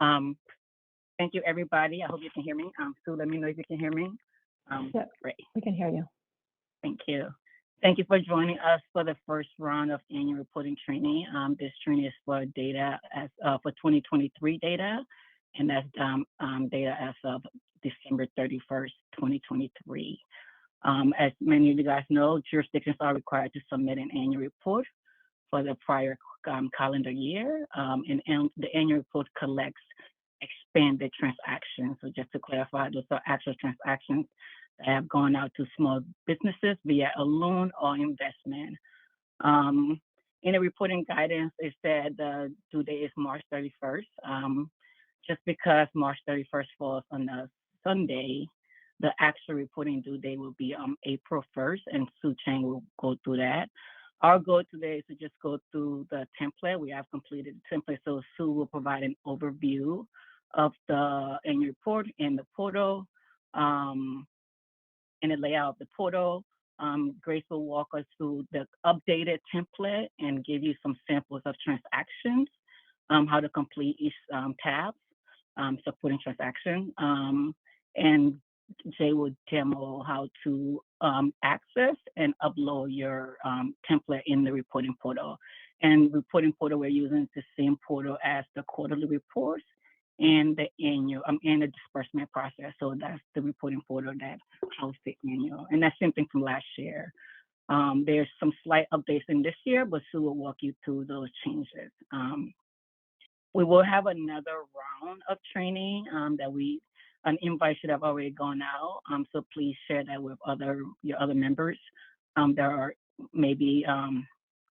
Um, Thank you, everybody. I hope you can hear me. Sue, let me know if you can hear me. Yep, Great. we can hear you. Thank you. Thank you for joining us for the first round of annual reporting training. This training is for data as for 2023 data, and that's data as of December 31st, 2023. As many of you guys know, jurisdictions are required to submit an annual report for the prior calendar year, and the annual report collects expanded transactions. So just to clarify, those are actual transactions that have gone out to small businesses via a loan or investment. In the reporting guidance, it said the due date is March 31st. Just because March 31st falls on a Sunday, the actual reporting due date will be April 1st, and Sue Chang will go through that. Our goal today is to just go through the template. We have completed the template, so Sue will provide an overview of the annual report in the portal, and the layout of the portal. Grace will walk us through the updated template and give you some samples of transactions, how to complete each tab, supporting transaction, and Jay will demo how to access and upload your template in the reporting portal. And reporting portal, we're using the same portal as the quarterly reports and the annual and the disbursement process. So that's the reporting portal that hosts the annual, and that's something from last year. There's some slight updates in this year, but Sue will walk you through those changes. We will have another round of training an invite should have already gone out. So please share that with your other members that are maybe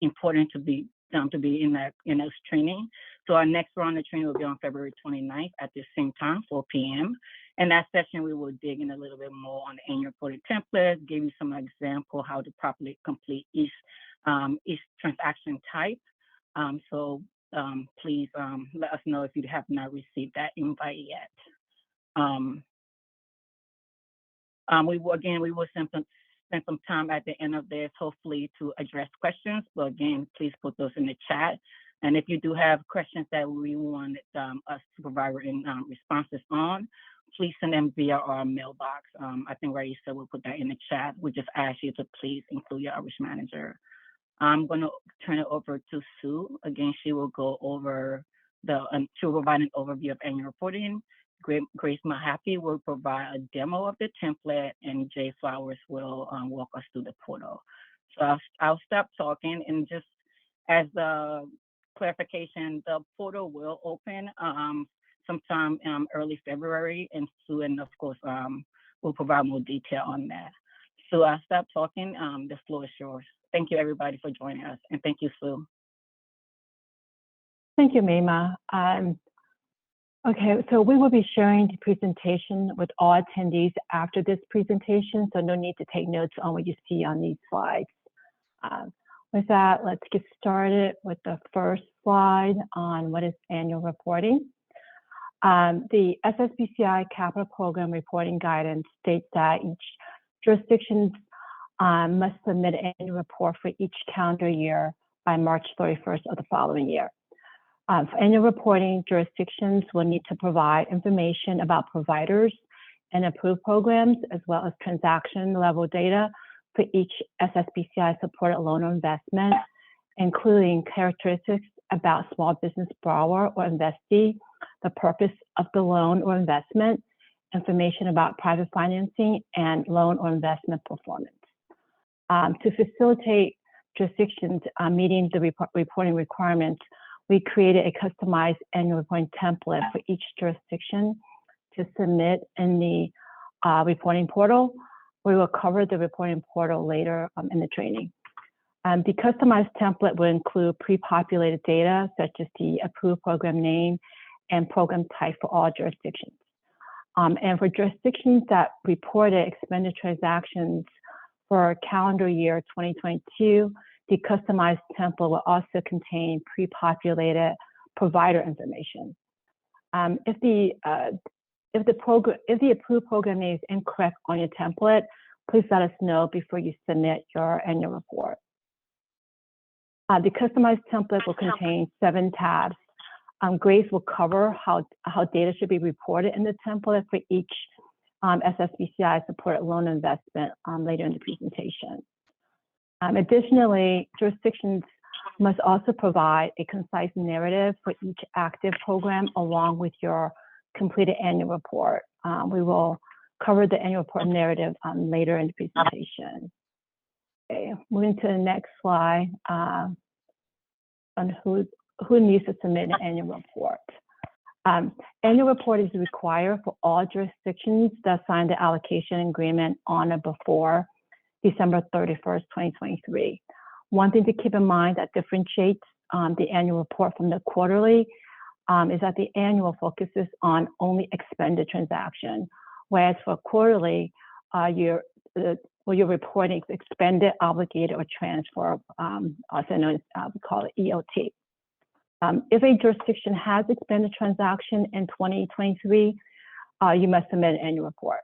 important to be in this training. So our next round of training will be on February 29th at the same time, 4 p.m. In that session, we will dig in a little bit more on the annual reporting template, give you some example how to properly complete each transaction type. So please let us know if you have not received that invite yet. We will spend some time at the end of this, hopefully, to address questions. But again, please put those in the chat. And if you do have questions that we want us to provide responses on, please send them via our mailbox. I think Raisa will put that in the chat. We just ask you to please include your outreach manager. I'm going to turn it over to Sue. Again, she will go over she'll provide an overview of annual reporting. Grace Mahaffey will provide a demo of the template, and Jay Flowers will walk us through the portal. So I'll stop talking, and just as a clarification, the portal will open sometime early February, and Sue, and of course, will provide more detail on that. So I'll stop talking. The floor is yours. Thank you, everybody, for joining us, and thank you, Sue. Thank you, Mayma. Okay, so we will be sharing the presentation with all attendees after this presentation, so no need to take notes on what you see on these slides. With that, let's get started with the first slide on what is annual reporting. The SSBCI Capital Program Reporting Guidance states that each jurisdiction must submit an annual report for each calendar year by March 31st of the following year. For annual reporting, jurisdictions will need to provide information about providers and approved programs, as well as transaction level data for each SSBCI supported loan or investment, including characteristics about small business borrower or investee, the purpose of the loan or investment, information about private financing, and loan or investment performance. To facilitate jurisdictions meeting the reporting requirements, we created a customized annual reporting template for each jurisdiction to submit in the reporting portal. We will cover the reporting portal later in the training. The customized template will include pre-populated data, such as the approved program name and program type for all jurisdictions. And for jurisdictions that reported expended transactions for calendar year 2022, the customized template will also contain pre-populated provider information. If the approved program name is incorrect on your template, please let us know before you submit your annual report. The customized template will contain 7 tabs. Grace will cover how data should be reported in the template for each SSBCI supported loan investment later in the presentation. Additionally, jurisdictions must also provide a concise narrative for each active program along with your completed annual report. We will cover the annual report narrative later in the presentation. Okay, moving to the next slide on who needs to submit an annual report. Annual report is required for all jurisdictions that sign the allocation agreement on or before December 31st, 2023. One thing to keep in mind that differentiates the annual report from the quarterly is that the annual focuses on only expended transaction, whereas for quarterly, you're reporting expended, obligated, or transfer, also known as, we call it EOT. If a jurisdiction has expended transaction in 2023, you must submit an annual report.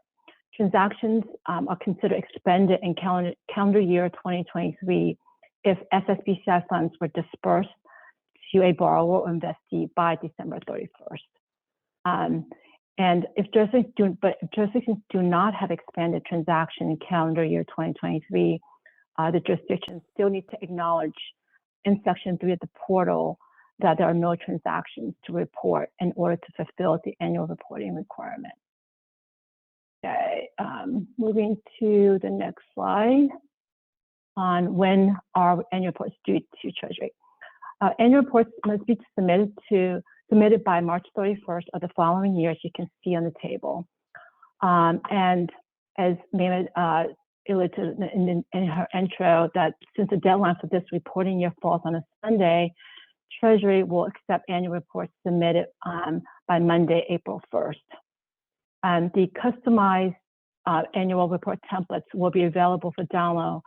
Transactions are considered expended in calendar year 2023 if SSBCI funds were dispersed to a borrower or investee by December 31st. And if jurisdictions do not have expanded transaction in calendar year 2023, the jurisdictions still need to acknowledge in Section 3 of the portal that there are no transactions to report in order to fulfill the annual reporting requirement. Okay, moving to the next slide on when our annual reports due to Treasury. Annual reports must be submitted by March 31st of the following year, as you can see on the table. And as Mehmet alluded in her intro, that since the deadline for this reporting year falls on a Sunday, Treasury will accept annual reports submitted by Monday, April 1st. The customized annual report templates will be available for download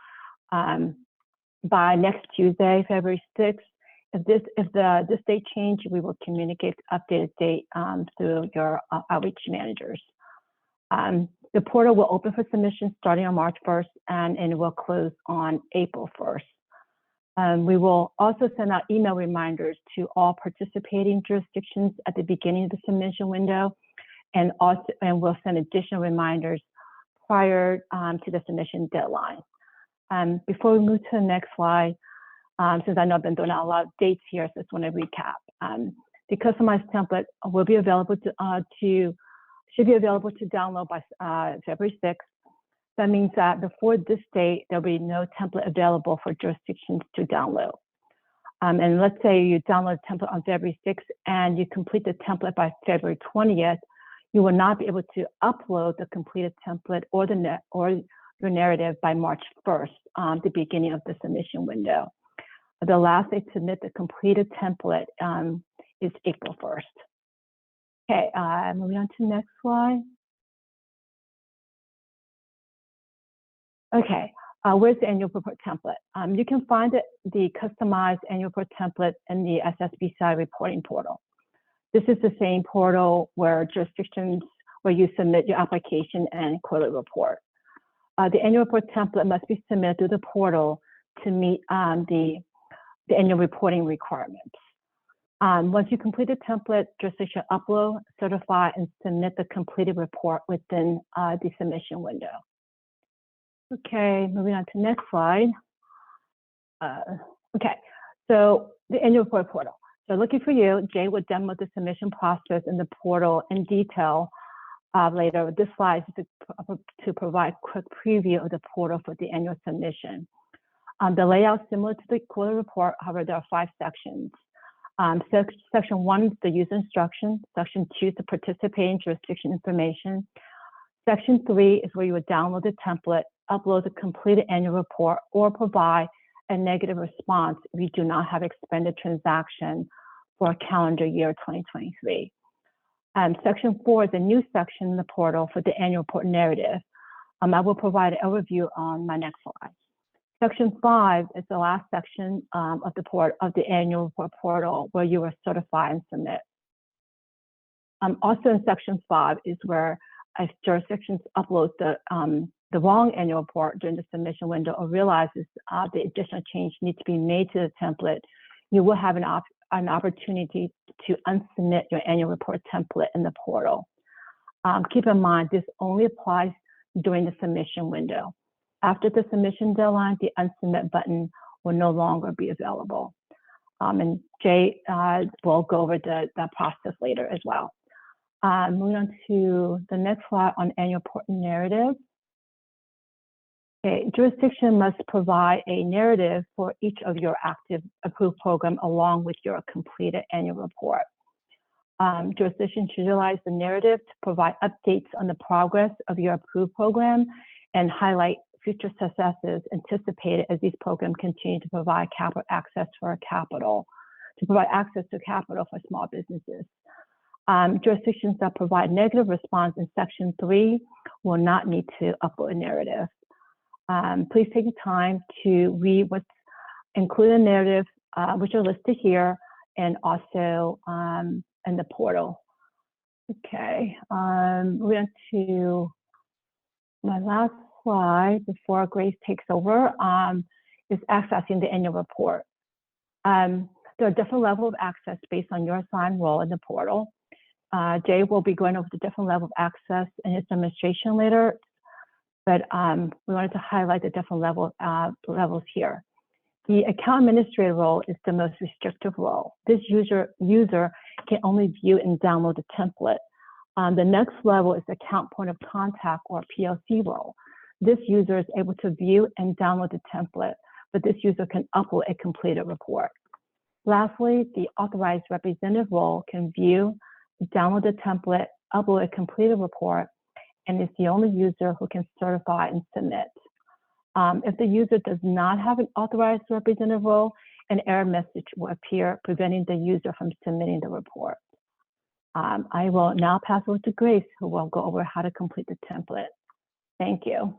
by next Tuesday, February 6th. If this date change, we will communicate the updated date through your outreach managers. The portal will open for submissions starting on March 1st and it will close on April 1st. We will also send out email reminders to all participating jurisdictions at the beginning of the submission window, and we'll send additional reminders prior to the submission deadline. Before we move to the next slide, since I know I've been throwing out a lot of dates here, so I just want to recap. The customized template will be available should be available to download by February 6th. That means that before this date, there'll be no template available for jurisdictions to download. And let's say you download the template on February 6th and you complete the template by February 20th, you will not be able to upload the completed template or your narrative by March 1st, the beginning of the submission window. The last day to submit the completed template is April 1st. Okay, moving on to the next slide. Okay, where's the annual report template? You can find the customized annual report template in the SSBCI reporting portal. This is the same portal where you submit your application and quarterly report. The annual report template must be submitted through the portal to meet the annual reporting requirements. Once you complete the template, jurisdiction upload, certify, and submit the completed report within the submission window. Okay, moving on to the next slide. Okay, so the annual report portal. So looking for you, Jay will demo the submission process in the portal in detail later. This slide is to provide a quick preview of the portal for the annual submission. The layout is similar to the quarterly report, however, there are 5 sections. Section 1 is the user instruction. Section 2 is the participating jurisdiction information. Section 3 is where you would download the template, upload the completed annual report, or provide a negative response if you do not have expended transaction for calendar year 2023. Section 4 is a new section in the portal for the annual report narrative. I will provide an overview on my next slide. Section 5 is the last section of the annual report portal where you will certify and submit. Also in Section 5 is where if jurisdictions upload the wrong annual report during the submission window or realizes the additional change needs to be made to the template, you will have an an opportunity to unsubmit your annual report template in the portal. Keep in mind, this only applies during the submission window. After the submission deadline, the unsubmit button will no longer be available. And Jay will go over that process later as well. Moving on to the next slide on annual report narrative. Okay, jurisdiction must provide a narrative for each of your active approved program along with your completed annual report. Jurisdiction should utilize the narrative to provide updates on the progress of your approved program and highlight future successes anticipated as these programs continue to provide capital access for capital, for small businesses. Jurisdictions that provide negative response in Section 3 will not need to upload a narrative. Please take the time to read what's included in the narrative, which are listed here, and also in the portal. Okay, we're on to my last slide before Grace takes over, is accessing the annual report. There are different levels of access based on your assigned role in the portal. Jay will be going over the different level of access in his demonstration later, but we wanted to highlight the different levels here. The account administrator role is the most restrictive role. This user can only view and download the template. The next level is account point of contact or POC role. This user is able to view and download the template, but this user can upload a completed report. Lastly, the authorized representative role can view, download the template, upload a completed report, and is the only user who can certify and submit. If the user does not have an authorized representative role, an error message will appear, preventing the user from submitting the report. I will now pass over to Grace, who will go over how to complete the template. Thank you.